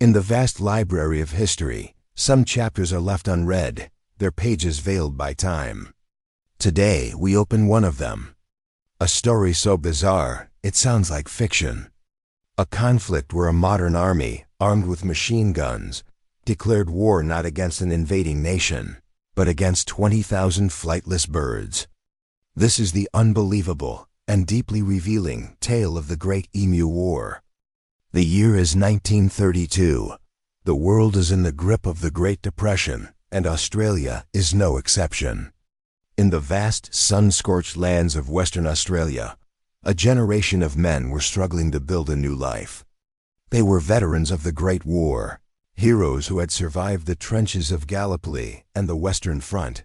In the vast library of history, some chapters are left unread, their pages veiled by time. Today, we open one of them. A story so bizarre, it sounds like fiction. A conflict where a modern army, armed with machine guns, declared war not against an invading nation, but against 20,000 flightless birds. This is the unbelievable and deeply revealing tale of the Great Emu War. The year is 1932. The world is in the grip of the Great Depression, and Australia is no exception. In the vast, sun-scorched lands of Western Australia, a generation of men were struggling to build a new life. They were veterans of the Great War, heroes who had survived the trenches of Gallipoli and the Western Front,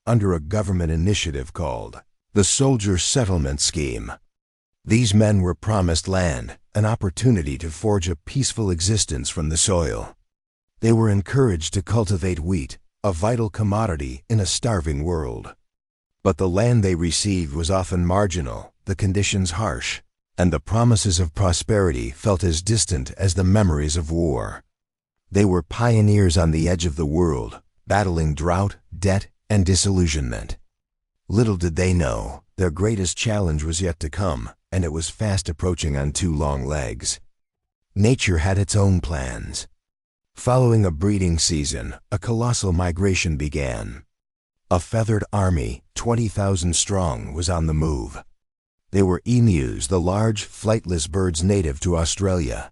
under a government initiative called the Soldier Settlement Scheme. These men were promised land, an opportunity to forge a peaceful existence from the soil. They were encouraged to cultivate wheat, a vital commodity in a starving world. But the land they received was often marginal, the conditions harsh, and the promises of prosperity felt as distant as the memories of war. They were pioneers on the edge of the world, battling drought, debt, and disillusionment. Little did they know, their greatest challenge was yet to come, and it was fast approaching on two long legs. Nature had its own plans. Following a breeding season, a colossal migration began. A feathered army, 20,000 strong, was on the move. They were emus, the large, flightless birds native to Australia.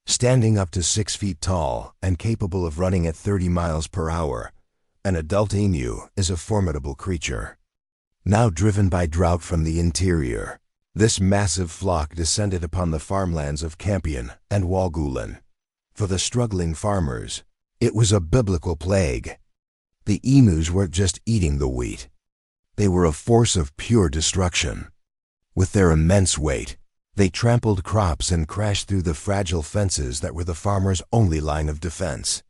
Standing up to 6 feet tall and capable of running at 30 miles per hour, an adult emu is a formidable creature. Now driven by drought from the interior, this massive flock descended upon the farmlands of Campion and Walgulan. For the struggling farmers, it was a biblical plague. The emus weren't just eating the wheat. They were a force of pure destruction. With their immense weight, they trampled crops and crashed through the fragile fences that were the farmers' only line of defense.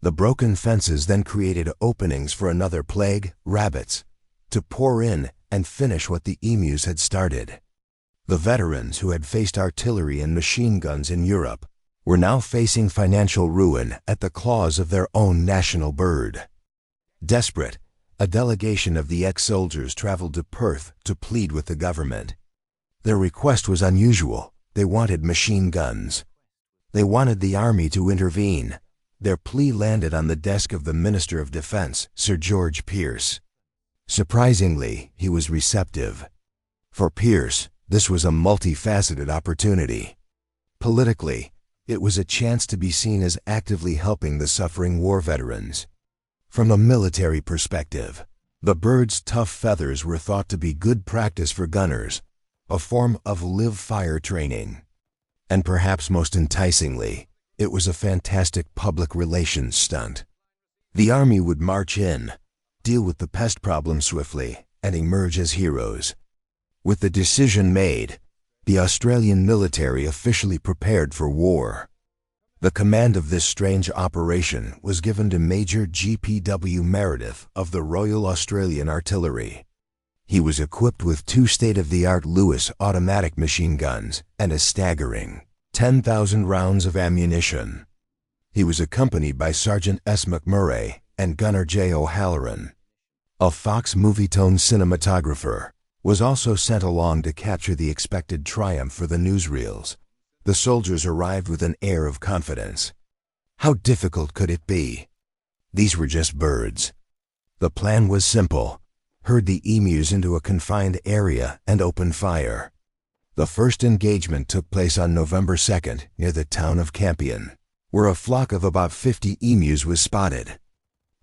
The broken fences then created openings for another plague, rabbits, to pour in and finish what the emus had started. The veterans who had faced artillery and machine guns in Europe were now facing financial ruin at the claws of their own national bird. Desperate, a delegation of the ex-soldiers traveled to Perth to plead with the government. Their request was unusual. They wanted machine guns. They wanted the army to intervene. Their plea landed on the desk of the Minister of Defense, Sir George Pearce. Surprisingly, he was receptive. For Pearce, this was a multifaceted opportunity. Politically, it was a chance to be seen as actively helping the suffering war veterans. From a military perspective, the bird's tough feathers were thought to be good practice for gunners, a form of live-fire training. And perhaps most enticingly, it was a fantastic public relations stunt. The army would march in, deal with the pest problem swiftly, and emerge as heroes. With the decision made, the Australian military officially prepared for war. The command of this strange operation was given to Major G.P.W. Meredith of the Royal Australian Artillery. He was equipped with 2 state-of-the-art Lewis automatic machine guns and a staggering 10,000 rounds of ammunition. He was accompanied by Sergeant S. McMurray and Gunner J. O'Halloran. A Fox Movietone cinematographer was also sent along to capture the expected triumph for the newsreels. The soldiers arrived with an air of confidence. How difficult could it be? These were just birds. The plan was simple: herd the emus into a confined area and open fire. The first engagement took place on November 2nd near the town of Campion, where a flock of about 50 emus was spotted.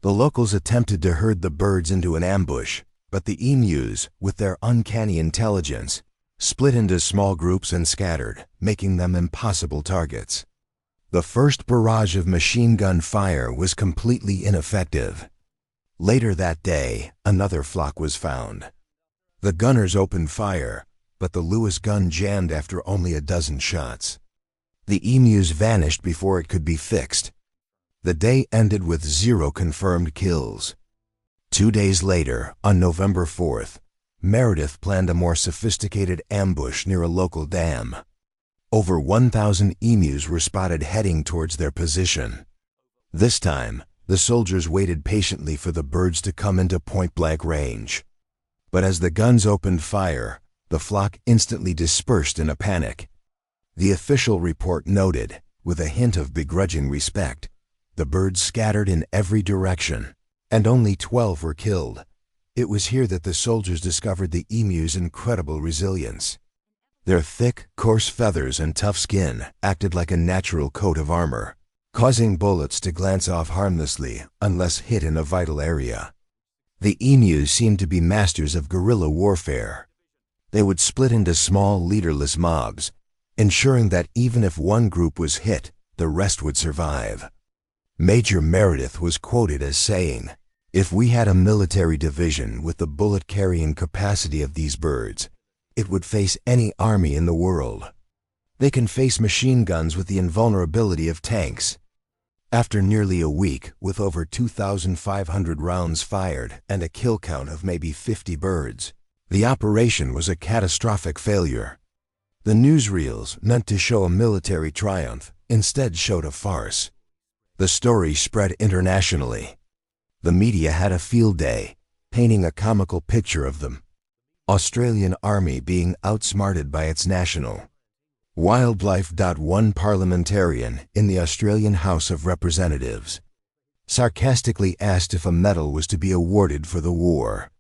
The locals attempted to herd the birds into an ambush, but the emus, with their uncanny intelligence, split into small groups and scattered, making them impossible targets. The first barrage of machine gun fire was completely ineffective. Later that day, another flock was found. The gunners opened fire, but the Lewis gun jammed after only a dozen shots. The emus vanished before it could be fixed. The day ended with 0 confirmed kills. 2 days later, on November 4th, Meredith planned a more sophisticated ambush near a local dam. Over 1,000 emus were spotted heading towards their position. This time, the soldiers waited patiently for the birds to come into point-blank range. But as the guns opened fire, the flock instantly dispersed in a panic. The official report noted, with a hint of begrudging respect, the birds scattered in every direction, and only 12 were killed. It was here that the soldiers discovered the emu's incredible resilience. Their thick, coarse feathers and tough skin acted like a natural coat of armor, causing bullets to glance off harmlessly unless hit in a vital area. The emus seemed to be masters of guerrilla warfare. They would split into small, leaderless mobs, ensuring that even if one group was hit, the rest would survive. Major Meredith was quoted as saying, "If we had a military division with the bullet-carrying capacity of these birds, it would face any army in the world. They can face machine guns with the invulnerability of tanks." After nearly a week, with over 2,500 rounds fired and a kill count of maybe 50 birds, the operation was a catastrophic failure. The newsreels, meant to show a military triumph, instead showed a farce. The story spread internationally. The media had a field day, painting a comical picture of the Australian Army being outsmarted by its national. Wildlife.one parliamentarian in the Australian House of Representatives sarcastically asked if a medal was to be awarded for the war.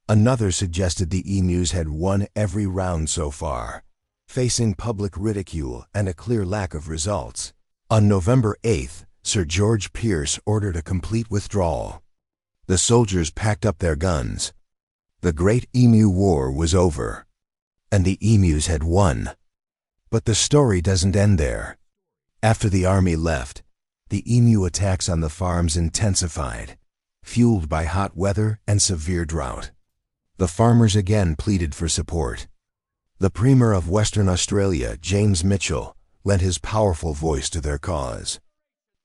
Another suggested the emus had won every round so far, facing public ridicule and a clear lack of results. On November 8th, Sir George Pearce ordered a complete withdrawal. The soldiers packed up their guns. The Great Emu War was over, and the emus had won. But the story doesn't end there. After the army left, the emu attacks on the farms intensified, fueled by hot weather and severe drought. The farmers again pleaded for support. The Premier of Western Australia, James Mitchell, lent his powerful voice to their cause.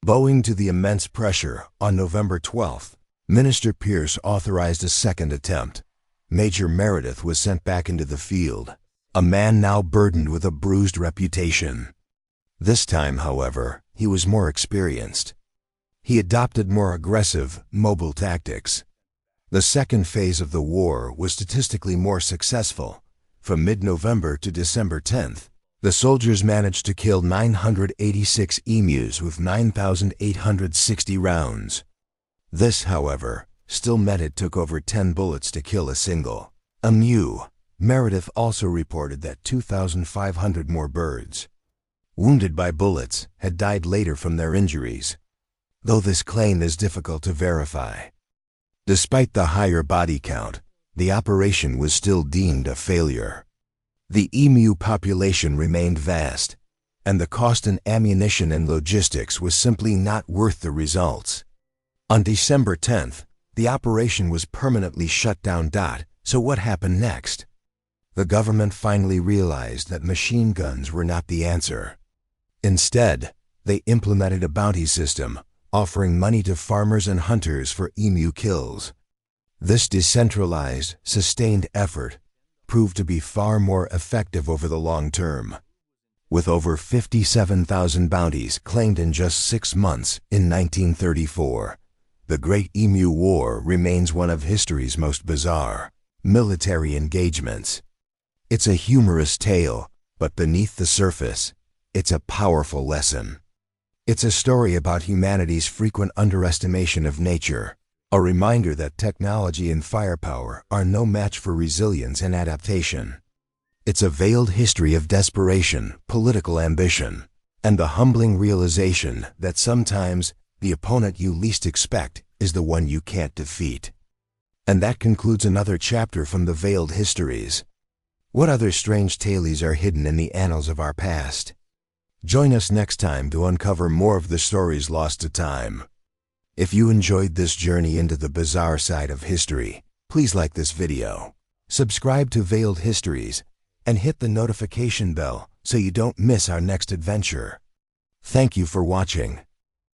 Bowing to the immense pressure, on November 12th, Minister Pearce authorized a second attempt. Major Meredith was sent back into the field, a man now burdened with a bruised reputation. This time, however, he was more experienced. He adopted more aggressive, mobile tactics. The second phase of the war was statistically more successful. From mid-November to December 10th, the soldiers managed to kill 986 emus with 9,860 rounds. This, however, still meant it took over 10 bullets to kill a single emu. Meredith also reported that 2,500 more birds, wounded by bullets, had died later from their injuries, though this claim is difficult to verify. Despite the higher body count, the operation was still deemed a failure. The emu population remained vast, and the cost in ammunition and logistics was simply not worth the results. On December 10th, the operation was permanently shut down. So what happened next? The government finally realized that machine guns were not the answer. Instead, they implemented a bounty system, offering money to farmers and hunters for emu kills. This decentralized, sustained effort proved to be far more effective over the long term. With over 57,000 bounties claimed in just 6 months in 1934, the Great Emu War remains one of history's most bizarre military engagements. It's a humorous tale, but beneath the surface, it's a powerful lesson. It's a story about humanity's frequent underestimation of nature, a reminder that technology and firepower are no match for resilience and adaptation. It's a veiled history of desperation, political ambition, and the humbling realization that sometimes the opponent you least expect is the one you can't defeat. And that concludes another chapter from the Veiled Histories. What other strange tales are hidden in the annals of our past? Join us next time to uncover more of the stories lost to time. If you enjoyed this journey into the bizarre side of history, please like this video, subscribe to Veiled Histories, and hit the notification bell so you don't miss our next adventure. Thank you for watching.